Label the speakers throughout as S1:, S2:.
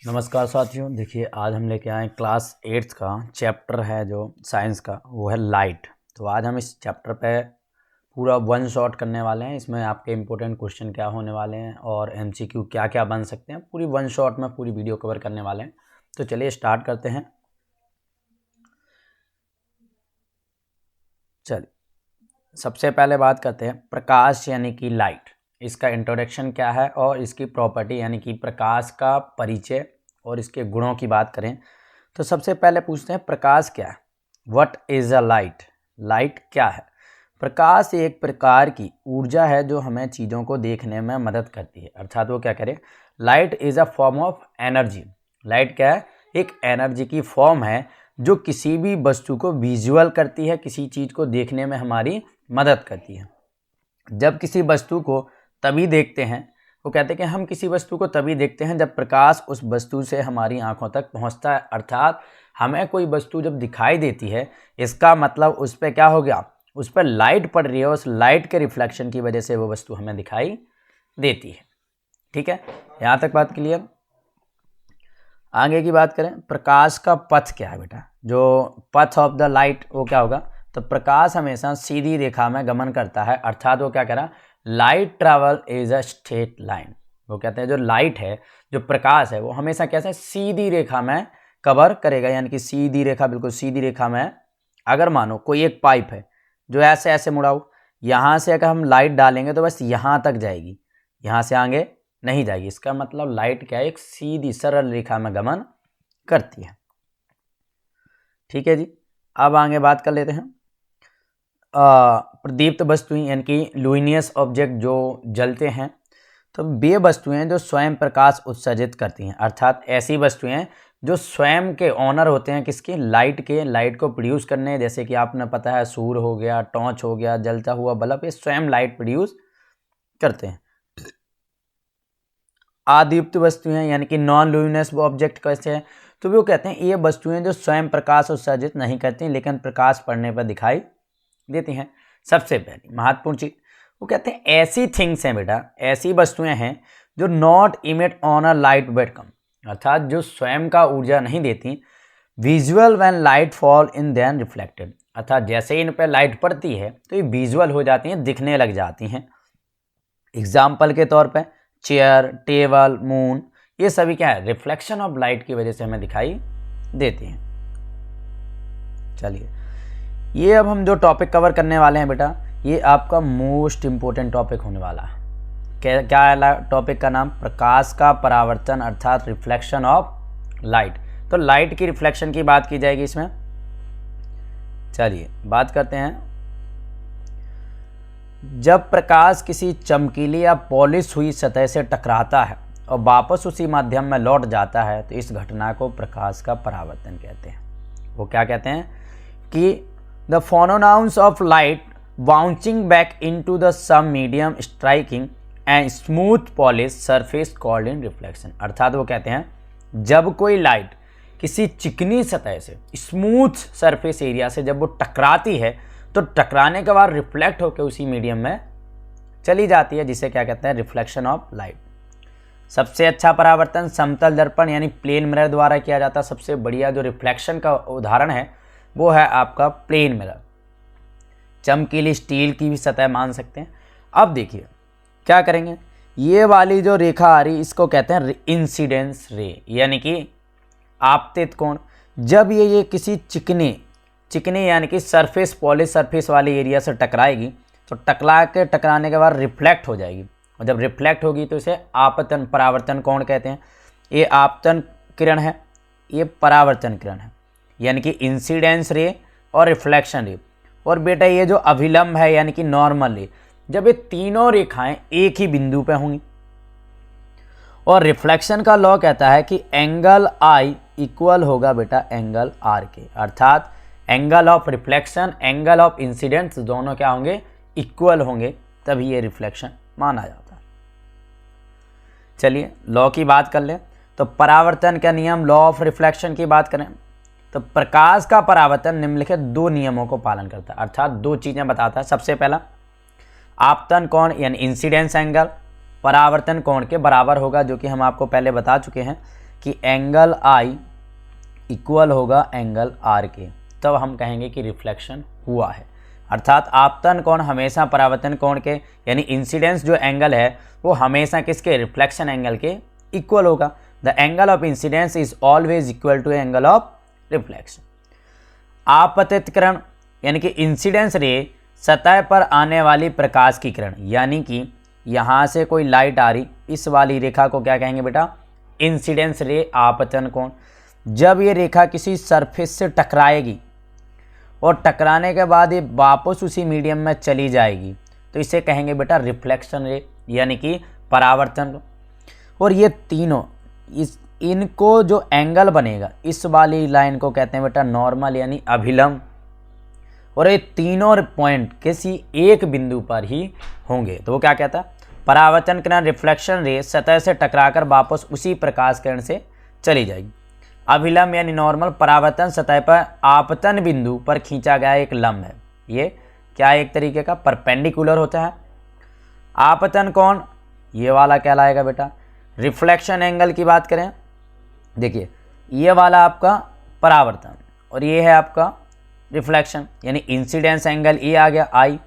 S1: नमस्कार साथियों। देखिए आज हम लेके आए क्लास 8th का चैप्टर है जो साइंस का, वो है लाइट। तो आज हम इस चैप्टर पे पूरा वन शॉट करने वाले हैं। इसमें आपके इम्पोर्टेंट क्वेश्चन क्या होने वाले हैं और एमसीक्यू क्या क्या बन सकते हैं, पूरी वन शॉट में पूरी वीडियो कवर करने वाले हैं। तो चलिए स्टार्ट करते हैं। चलिए सबसे पहले बात करते हैं प्रकाश यानी कि लाइट। इसका इंट्रोडक्शन क्या है और इसकी प्रॉपर्टी यानी कि प्रकाश का परिचय और इसके गुणों की बात करें तो सबसे पहले पूछते हैं प्रकाश क्या है। What is a light? Light क्या है? प्रकाश एक प्रकार की ऊर्जा है जो हमें चीज़ों को देखने में मदद करती है। अर्थात वो क्या करे, light is a form of energy. Light क्या है? एक एनर्जी की फॉर्म है जो किसी भी वस्तु को विजुअल करती है, किसी चीज़ को देखने में हमारी मदद करती है। जब किसी वस्तु को तभी देखते हैं, वो कहते हैं कि हम किसी वस्तु को तभी देखते हैं जब प्रकाश उस वस्तु से हमारी आंखों तक पहुंचता है। अर्थात हमें कोई वस्तु जब दिखाई देती है, इसका मतलब उस पर क्या हो गया, उस पर लाइट पड़ रही है, उस लाइट के रिफ्लेक्शन की वजह से वो वस्तु हमें दिखाई देती है। ठीक है, यहाँ तक बात क्लियर। आगे की बात करें, प्रकाश का पथ क्या है बेटा? जो पथ ऑफ द लाइट वो क्या होगा? तो प्रकाश हमेशा सीधी रेखा में गमन करता है। अर्थात वो क्या कह रहा, light travel is a straight line. वो कहते हैं जो लाइट है, जो प्रकाश है, वो हमेशा कैसे सीधी रेखा में कवर करेगा, यानी कि सीधी रेखा, बिल्कुल सीधी रेखा में। अगर मानो कोई एक पाइप है जो ऐसे ऐसे मुड़ा हो, यहाँ से अगर हम लाइट डालेंगे तो बस यहाँ तक जाएगी, यहाँ से आगे नहीं जाएगी। इसका मतलब लाइट क्या है, एक सीधी सरल रेखा में गमन करती है। ठीक है जी, अब आगे बात कर लेते हैं प्रदीप्त वस्तुएं यानी कि लुमिनियस ऑब्जेक्ट जो जलते हैं। तो वे वस्तुएं जो स्वयं प्रकाश उत्सर्जित करती हैं। अर्थात ऐसी वस्तुएं जो स्वयं के ऑनर होते हैं किसके, लाइट के, लाइट को प्रोड्यूस करने। जैसे कि आपने पता है सूर्य हो गया, टॉर्च हो गया, जलता हुआ बल्ब, ये स्वयं लाइट प्रोड्यूस करते हैं। अदीप्त वस्तुएं यानी कि नॉन लुमिनस ऑब्जेक्ट कैसे हैं, तो वो कहते हैं ये वस्तुएं जो स्वयं प्रकाश उत्सर्जित नहीं करती लेकिन प्रकाश पड़ने पर दिखाई देती हैं। सबसे पहली महत्वपूर्ण चीज, वो कहते हैं ऐसी थिंग्स हैं बेटा, ऐसी वस्तुएं हैं जो not emit on a light but कम। अर्थात जो स्वयं का ऊर्जा नहीं देती, visual when light fall in then reflected. अर्थात जैसे इन पर लाइट पड़ती है तो ये विजुअल हो जाती हैं, दिखने लग जाती हैं। एग्जाम्पल के तौर पर चेयर, टेबल, मून, ये सभी क्या है, रिफ्लेक्शन ऑफ लाइट की वजह से हमें दिखाई देती हैं। चलिए, ये अब हम जो टॉपिक कवर करने वाले हैं बेटा, ये आपका मोस्ट इंपॉर्टेंट टॉपिक होने वाला है। क्या है टॉपिक का नाम? प्रकाश का परावर्तन, अर्थात रिफ्लेक्शन ऑफ लाइट। तो लाइट की रिफ्लेक्शन की बात की जाएगी इसमें। चलिए बात करते हैं। जब प्रकाश किसी चमकीली या पॉलिश हुई सतह से टकराता है और वापस उसी माध्यम में लौट जाता है तो इस घटना को प्रकाश का परावर्तन कहते हैं। वो क्या कहते हैं कि the phenomenons of light bouncing back into the some medium striking and smooth polished surface called in reflection। अर्थात वो कहते हैं जब कोई लाइट किसी चिकनी सतह से, स्मूथ सरफेस एरिया से जब वो टकराती है तो टकराने के बाद रिफ्लेक्ट होकर उसी मीडियम में चली जाती है, जिसे क्या कहते हैं, रिफ्लेक्शन ऑफ लाइट। सबसे अच्छा परावर्तन समतल दर्पण यानी प्लेन मिरर द्वारा किया जाता है। सबसे बढ़िया जो रिफ्लेक्शन का उदाहरण है वो है आपका प्लेन मिरर। चमकीली स्टील की भी सतह मान सकते हैं। अब देखिए क्या करेंगे, ये वाली जो रेखा आ रही इसको कहते हैं इंसिडेंस रे, यानी कि आपतित कोण। जब ये किसी चिकने यानी कि सरफेस, पॉलिश सरफेस वाली एरिया से टकराएगी तो टकराने के बाद रिफ्लेक्ट हो जाएगी, और जब रिफ्लेक्ट होगी तो इसे आपतन परावर्तन कोण कहते हैं। ये आपतन किरण है, ये परावर्तन किरण है, यानी कि इंसिडेंस रे और रिफ्लेक्शन रे। और बेटा ये जो अभिलंब है यानी कि नॉर्मल रे, जब ये तीनों रेखाएं एक ही बिंदु पे होंगी। और रिफ्लेक्शन का लॉ कहता है कि एंगल आई इक्वल होगा बेटा एंगल आर के। अर्थात angle of reflection, angle of incidence दोनों क्या होंगे, इक्वल होंगे, तभी ये रिफ्लेक्शन माना जाता है। चलिए लॉ की बात कर लें। तो परावर्तन का नियम, लॉ ऑफ रिफ्लेक्शन की बात करें तो प्रकाश का परावर्तन निम्नलिखित दो नियमों को पालन करता है। अर्थात दो चीजें बताता है। सबसे पहला, आपतन कोण यानी इंसिडेंस एंगल परावर्तन कोण के बराबर होगा, जो कि हम आपको पहले बता चुके हैं कि एंगल आई इक्वल होगा एंगल आर के, तब हम कहेंगे कि रिफ्लेक्शन हुआ है। अर्थात आपतन कोण हमेशा परावर्तन कोण के यानी इंसिडेंस जो एंगल है वो हमेशा किसके, रिफ्लेक्शन एंगल के इक्वल होगा। The angle of incidence is always equal to angle of reflection. आपतित किरण यानी कि इंसिडेंस रे सतह पर आने वाली प्रकाश की किरण, यानी कि यहाँ से कोई लाइट आ रही, इस वाली रेखा को क्या कहेंगे बेटा, इंसिडेंस रे आपतन कोण। जब ये रेखा किसी सरफेस से टकराएगी और टकराने के बाद ये वापस उसी मीडियम में चली जाएगी तो इसे कहेंगे बेटा रिफ्लेक्शन रे यानी कि परावर्तन। और ये तीनों इनको जो एंगल बनेगा इस वाली लाइन को कहते हैं बेटा नॉर्मल यानी अभिलंब। और ये तीनों पॉइंट किसी एक बिंदु पर ही होंगे तो वो क्या कहता है, परावर्तन किरण रिफ्लेक्शन रे सतह से टकराकर वापस उसी प्रकाश किरण से चली जाएगी। अभिलंब यानी नॉर्मल, परावर्तन सतह पर आपतन बिंदु पर खींचा गया एक लंब है। ये क्या एक तरीके का परपेंडिकुलर होता है। आपतन कोण ये वाला कहलाएगा बेटा। रिफ्लेक्शन एंगल की बात करें, देखिए ये वाला आपका परावर्तन और ये है आपका रिफ्लेक्शन, यानी इंसिडेंस एंगल ये आ गया आई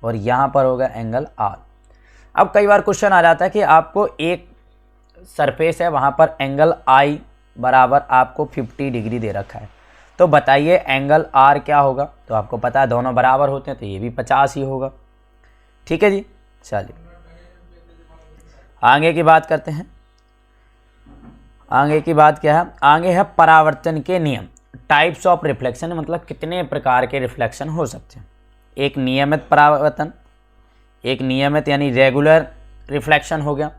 S1: और यहाँ पर होगा एंगल आर। अब कई बार क्वेश्चन आ जाता है कि आपको एक सरफेस है वहाँ पर एंगल आई बराबर आपको 50 डिग्री दे रखा है, तो बताइए एंगल आर क्या होगा। तो आपको पता है दोनों बराबर होते हैं तो ये भी 50 ही होगा। ठीक है जी, चलिए आगे की बात करते हैं। आगे की बात क्या है, आगे है परावर्तन के नियम। टाइप्स ऑफ रिफ्लेक्शन मतलब कितने प्रकार के रिफ्लेक्शन हो सकते हैं। एक नियमित परावर्तन, एक नियमित यानी रेगुलर रिफ्लेक्शन हो गया,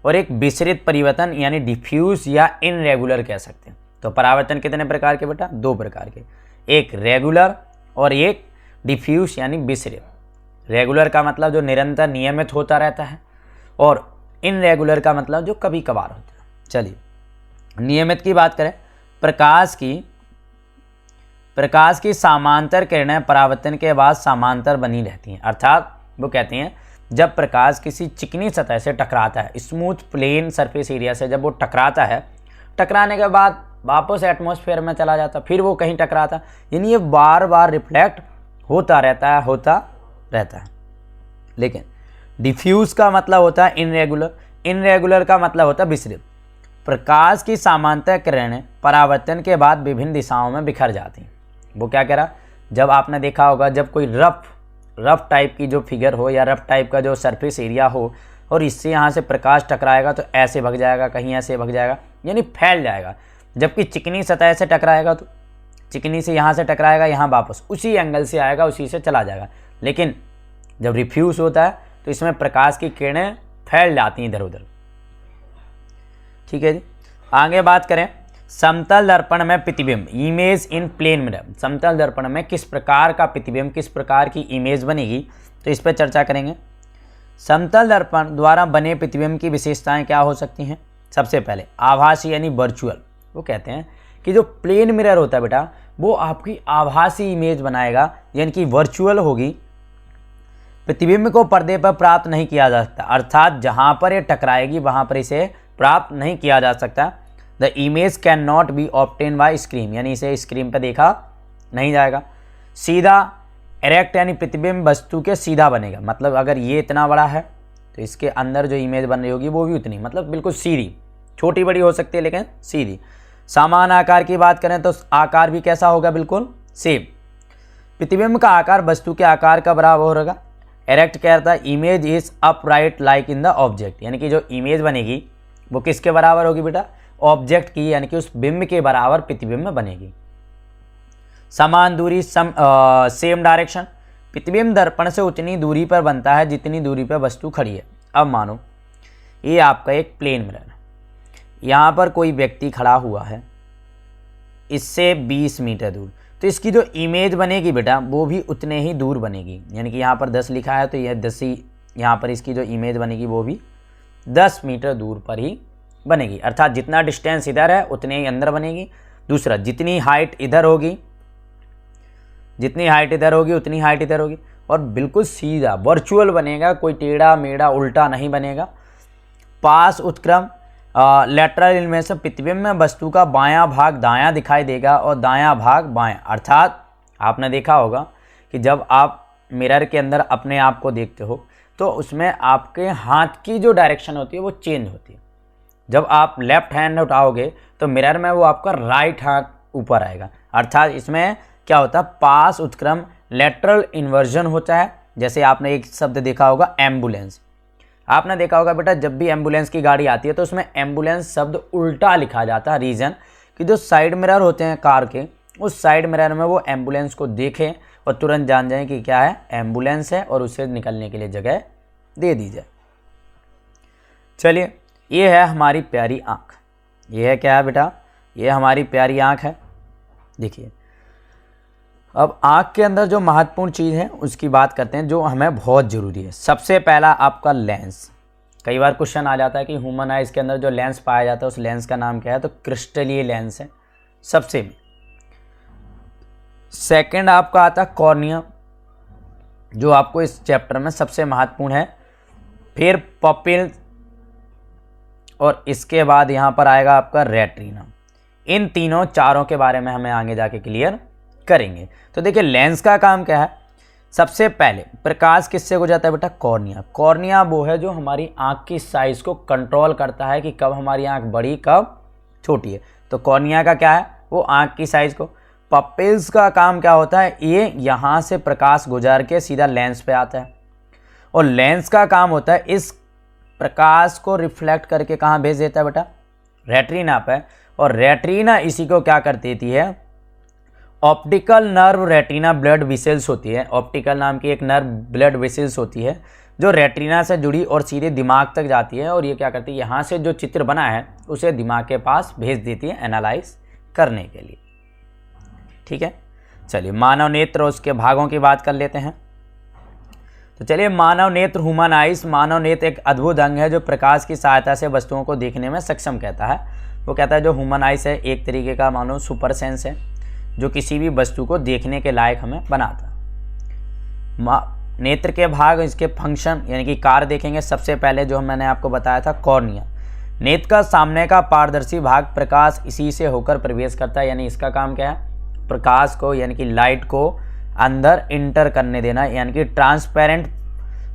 S1: और एक विसरित परिवर्तन यानी डिफ्यूज या इनरेगुलर कह सकते हैं। तो परावर्तन कितने प्रकार के बेटा, दो प्रकार के, एक रेगुलर और एक डिफ्यूज यानी विसरित। रेगुलर का मतलब जो निरंतर नियमित होता रहता है और इनरेगुलर का मतलब जो कभी कभार होता है। चलिए नियमित की बात करें, प्रकाश की समांतर किरणें परावर्तन के बाद समांतर बनी रहती हैं। अर्थात वो कहते हैं जब प्रकाश किसी चिकनी सतह से टकराता है, स्मूथ प्लेन सरफेस एरिया से जब वो टकराता है, टकराने के बाद वापस एटमॉस्फेयर में चला जाता, फिर वो कहीं टकराता, यानी ये बार बार रिफ्लेक्ट होता रहता है। लेकिन डिफ्यूज का मतलब होता है इनरेगुलर, इनरेगुलर का मतलब होता है विसरित। प्रकाश की समांतर किरणें परावर्तन के बाद विभिन्न दिशाओं में बिखर जाती हैं। वो क्या कह रहा, जब आपने देखा होगा जब कोई रफ टाइप की जो फिगर हो या रफ टाइप का जो सरफेस एरिया हो और इससे यहाँ से प्रकाश टकराएगा तो ऐसे भग जाएगा, कहीं ऐसे भग जाएगा, यानी फैल जाएगा। जबकि चिकनी सतह से टकराएगा तो चिकनी से यहाँ से टकराएगा, यहाँ वापस उसी एंगल से आएगा, उसी से चला जाएगा। लेकिन जब रिफ्यूज होता है तो इसमें प्रकाश की किरणें फैल जाती हैं इधर उधर। ठीक है जी, आगे बात करें समतल दर्पण में प्रतिबिंब, इमेज इन प्लेन मिरर। समतल दर्पण में किस प्रकार का प्रतिबिंब, किस प्रकार की इमेज बनेगी, तो इस पर चर्चा करेंगे। समतल दर्पण द्वारा बने प्रतिबिंब की विशेषताएं क्या हो सकती हैं। सबसे पहले आभासी यानी वर्चुअल। वो कहते हैं कि जो प्लेन मिरर होता है बेटा वो आपकी आभासी इमेज बनाएगा, यानी कि वर्चुअल होगी। प्रतिबिंब को पर्दे पर प्राप्त नहीं किया जा सकता, अर्थात जहाँ पर ये टकराएगी वहाँ पर इसे प्राप्त नहीं किया जा सकता। The image can not be obtain bye screen, यानी इसे स्क्रीन पर देखा नहीं जाएगा। सीधा एरेक्ट यानी प्रतिबिंब वस्तु के सीधा बनेगा, मतलब अगर ये इतना बड़ा है तो इसके अंदर जो इमेज बन रही होगी वो भी उतनी, मतलब बिल्कुल सीधी, छोटी बड़ी हो सकती है लेकिन सीधी। समान आकार की बात करें तो आकार भी कैसा होगा, बिल्कुल सेम। प्रतिबिंब का आकार वस्तु के आकार का बराबर होगा। एरेक्ट कहता है image is upright like in the object, यानी कि जो इमेज बनेगी वो किसके बराबर होगी बेटा, ऑब्जेक्ट की, यानी कि उस बिंब के बराबर प्रतिबिंब बनेगी। समान दूरी सेम डायरेक्शन, प्रतिबिंब दर्पण से उतनी दूरी पर बनता है जितनी दूरी पर वस्तु खड़ी है। अब मानो ये आपका एक प्लेन मिरर है, यहाँ पर कोई व्यक्ति खड़ा हुआ है इससे 20 मीटर दूर, तो इसकी जो इमेज बनेगी बेटा वो भी उतने ही दूर बनेगी। यानी कि यहाँ पर 10 लिखा है तो यह 10 ही, यहाँ पर इसकी जो इमेज बनेगी वो भी 10 मीटर दूर पर ही बनेगी। अर्थात जितना डिस्टेंस इधर है उतने ही अंदर बनेगी। दूसरा, जितनी हाइट इधर होगी, जितनी हाइट इधर होगी उतनी हाइट इधर होगी, और बिल्कुल सीधा वर्चुअल बनेगा, कोई टेढ़ा मेढ़ा उल्टा नहीं बनेगा। पास उत्क्रम, लेटरल इनमें से प्रतिबिंब में वस्तु का बायां भाग दायां दिखाई देगा और दायां भाग बायां। अर्थात आपने देखा होगा कि जब आप मिरर के अंदर अपने आप को देखते हो तो उसमें आपके हाथ की जो डायरेक्शन होती है वो चेंज होती है। जब आप लेफ्ट हैंड उठाओगे तो मिरर में वो आपका राइट हाथ ऊपर आएगा। अर्थात इसमें क्या होता है, पास उत्क्रम लेटरल इन्वर्जन होता है। जैसे आपने एक शब्द देखा होगा एम्बुलेंस। आपने देखा होगा बेटा, जब भी एम्बुलेंस की गाड़ी आती है तो उसमें एम्बुलेंस शब्द उल्टा लिखा जाता है। रीज़न कि जो साइड मिरर होते हैं कार के, उस साइड मिरर में वो एम्बुलेंस को देखें और तुरंत जान जाएं कि क्या है, एम्बुलेंस है, और उसे निकलने के लिए जगह दे दी जाए। चलिए, ये है हमारी प्यारी आँख। ये है क्या है बेटा, ये हमारी प्यारी आँख है। देखिए, अब आँख के अंदर जो महत्वपूर्ण चीज़ है उसकी बात करते हैं, जो हमें बहुत ज़रूरी है। सबसे पहला आपका लेंस। कई बार क्वेश्चन आ जाता है कि ह्यूमन आइज के अंदर जो लेंस पाया जाता है उस लेंस का नाम क्या है, तो क्रिस्टलीय लेंस है सबसे। सेकंड आपका आता है कॉर्निया, जो आपको इस चैप्टर में सबसे महत्वपूर्ण है। फिर पपिल, और इसके बाद यहाँ पर आएगा आपका रेटिना। इन तीनों चारों के बारे में हमें आगे जाके क्लियर करेंगे। तो देखिए, लेंस का काम क्या है। सबसे पहले प्रकाश किससे गुजरता है बेटा, कॉर्निया। कॉर्निया वो है जो हमारी आँख की साइज़ को कंट्रोल करता है कि कब हमारी आँख बड़ी कब छोटी है। तो कॉर्निया का क्या है, वो आँख की साइज़ को। पपिल्स का काम क्या होता है, ये यहाँ से प्रकाश गुजर के सीधा लेंस पे आता है, और लेंस का काम होता है इस प्रकाश को रिफ्लेक्ट करके कहाँ भेज देता है बेटा, रेटिना पे। और रेटिना इसी को क्या कर देती है, optical nerve retina blood vessels होती है। ऑप्टिकल नाम की एक नर्व ब्लड वेसल्स होती है जो रेटिना से जुड़ी और सीधे दिमाग तक जाती है, और ये क्या करती है, यहाँ से जो चित्र बना है उसे दिमाग के पास भेज देती है एनालाइज करने के लिए। ठीक है, चलिए मानव नेत्र और उसके भागों की बात कर लेते हैं। तो चलिए, मानव नेत्र ह्यूमन आइज। मानव नेत्र एक अद्भुत अंग है जो प्रकाश की सहायता से वस्तुओं को देखने में सक्षम कहता है। वो कहता है जो ह्यूमन आइज है एक तरीके का मानो सुपर सेंस है जो किसी भी वस्तु को देखने के लायक हमें बनाता है। नेत्र के भाग, इसके फंक्शन यानी कि कार्य देखेंगे। सबसे पहले जो मैंने आपको बताया था कॉर्निया। नेत्र का सामने का पारदर्शी भाग प्रकाश इसी से होकर प्रवेश करता है, यानी इसका काम क्या है, प्रकाश को यानी कि लाइट को अंदर इंटर करने देना, यानी कि transparent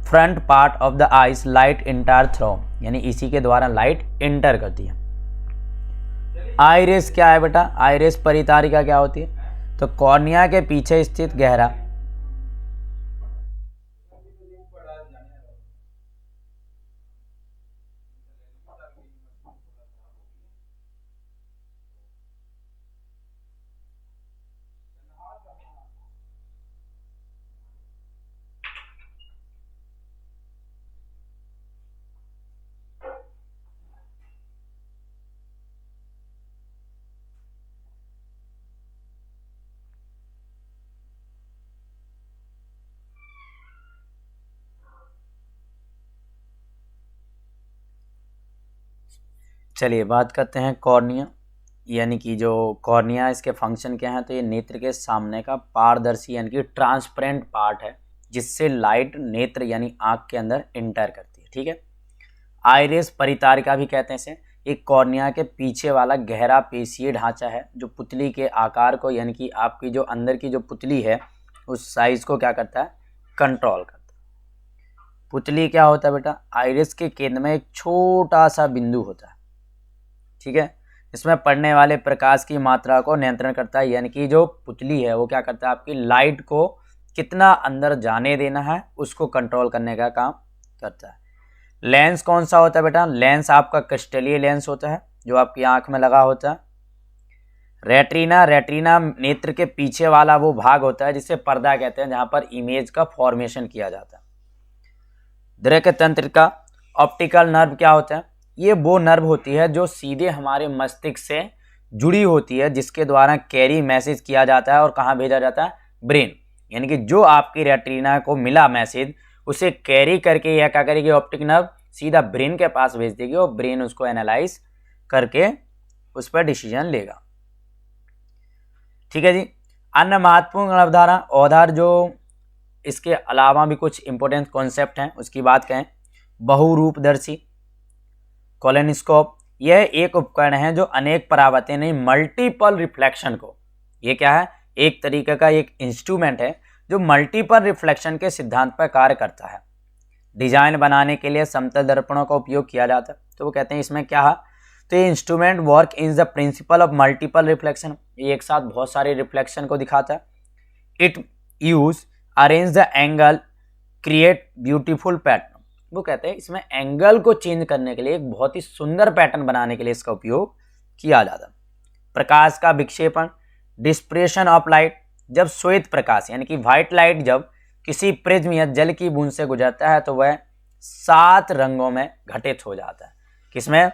S1: front part of the eyes light enter through, यानी इसी के द्वारा लाइट इंटर करती है। आइरिस क्या है बेटा, आइरिस परितारिका क्या होती है, तो कॉर्निया के पीछे स्थित गहरा चलिए बात करते हैं कॉर्निया, यानी कि जो कॉर्निया इसके फंक्शन क्या है, तो ये नेत्र के सामने का पारदर्शी यानी कि ट्रांसपेरेंट पार्ट है जिससे लाइट नेत्र यानी आँख के अंदर इंटर करती है। ठीक है, आइरिस परितारिका भी कहते हैं इसे। एक कॉर्निया के पीछे वाला गहरा पेशीय ढांचा है जो पुतली के आकार को यानी कि आपकी जो अंदर की जो पुतली है उस साइज को क्या करता है, कंट्रोल करता है। पुतली क्या होता है बेटा, आइरिस के केंद्र में एक छोटा सा बिंदु होता है। ठीक है, इसमें पड़ने वाले प्रकाश की मात्रा को नियंत्रण करता है, यानी कि जो पुतली है वो क्या करता है, आपकी लाइट को कितना अंदर जाने देना है उसको कंट्रोल करने का काम करता है। लेंस कौन सा होता है बेटा, लेंस आपका क्रिस्टलीय लेंस होता है जो आपकी आंख में लगा होता है। रेटिना, रेटिना नेत्र के पीछे वाला वो भाग होता है जिसे पर्दा कहते हैं, जहां पर इमेज का फॉर्मेशन किया जाता है। दृक् तंत्र का ऑप्टिकल नर्व क्या होता है, ये वो नर्व होती है जो सीधे हमारे मस्तिष्क से जुड़ी होती है, जिसके द्वारा कैरी मैसेज किया जाता है और कहाँ भेजा जाता है, ब्रेन। यानी कि जो आपकी रेटिना को मिला मैसेज उसे कैरी करके या क्या करेगी, ऑप्टिक नर्व सीधा ब्रेन के पास भेज देगी और ब्रेन उसको एनालाइज करके उस पर डिसीजन लेगा। ठीक है जी। अन्य महत्वपूर्ण अवधारणा औधार, जो इसके अलावा भी कुछ इंपॉर्टेंट कॉन्सेप्ट हैं उसकी बात करें, बहुरूपदर्शी, कोलोनोस्कोप, यह एक उपकरण है जो अनेक परावर्तन नहीं मल्टीपल रिफ्लेक्शन को, ये क्या है, एक तरीके का एक इंस्ट्रूमेंट है जो मल्टीपल रिफ्लेक्शन के सिद्धांत पर कार्य करता है। डिजाइन बनाने के लिए समतल दर्पणों का उपयोग किया जाता है। तो वो कहते हैं इसमें क्या है, तो ये instrument work in the principle of multiple reflection, ये एक साथ बहुत सारे रिफ्लेक्शन को दिखाता है। It use arrange the angle create beautiful pattern, वो कहते हैं इसमें एंगल को चेंज करने के लिए एक बहुत ही सुंदर पैटर्न बनाने के लिए इसका उपयोग किया जाता है। प्रकाश का विक्षेपण, डिस्प्रेशन ऑफ लाइट, जब श्वेत प्रकाश यानी कि व्हाइट लाइट जब किसी प्रिज्म या जल की बूंद से गुजरता है तो वह 7 रंगों में घटित हो जाता है। किसमें,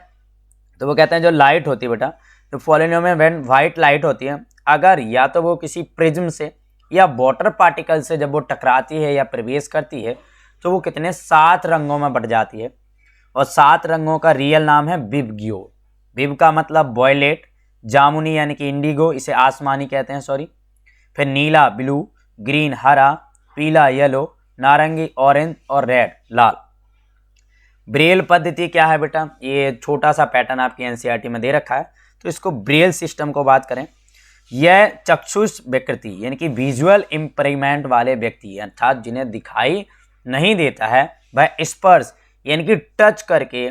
S1: तो वो कहते हैं जो लाइट होती है बेटा, तो फॉलोइंग में व्हेन व्हाइट लाइट होती है, अगर या तो वो किसी प्रिज्म से या वाटर पार्टिकल से जब वो टकराती है या प्रवेश करती है तो वो कितने 7 रंगों में बढ़ जाती है। और 7 रंगों का रियल नाम है विबग्यो। विब का मतलब वॉयलेट, जामुनी यानी कि इंडिगो, इसे आसमानी कहते हैं, सॉरी, फिर नीला ब्लू, ग्रीन हरा, पीला येलो, नारंगी ऑरेंज और रेड लाल। ब्रेल पद्धति क्या है बेटा, ये छोटा सा पैटर्न आपकी एनसीईआरटी में दे रखा है, तो इसको ब्रेल सिस्टम को बात करें, यह चक्षुष विकृति यानी कि विजुअल इम्पेयरमेंट वाले व्यक्ति अर्थात जिन्हें दिखाई नहीं देता है, वह स्पर्श यानी कि टच करके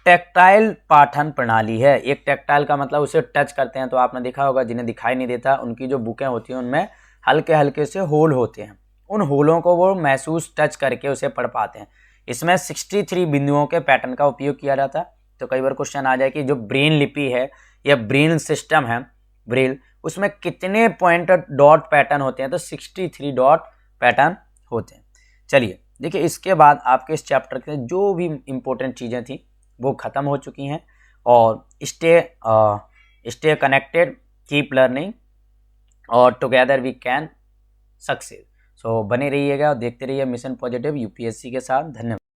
S1: टेक्टाइल पाठन प्रणाली है। एक टेक्टाइल का मतलब उसे टच करते हैं, तो आपने देखा होगा जिन्हें दिखाई नहीं देता उनकी जो बुकें होती हैं उनमें हल्के हल्के से होल होते हैं, उन होलों को वो महसूस टच करके उसे पढ़ पाते हैं। इसमें 63 बिंदुओं के पैटर्न का उपयोग किया जाता है। तो कई बार क्वेश्चन आ जाए कि जो ब्रेन लिपि है या ब्रेन सिस्टम है ब्रेल, उसमें कितने पॉइंटेड डॉट पैटर्न होते हैं, तो 63 डॉट पैटर्न होते हैं। चलिए देखिए, इसके बाद आपके इस चैप्टर के जो भी इम्पोर्टेंट चीज़ें थी वो ख़त्म हो चुकी हैं। और स्टे कनेक्टेड, कीप लर्निंग और टुगेदर वी कैन सक्सेस। सो बने रहिएगा और देखते रहिए मिशन पॉजिटिव यूपीएससी के साथ। धन्यवाद।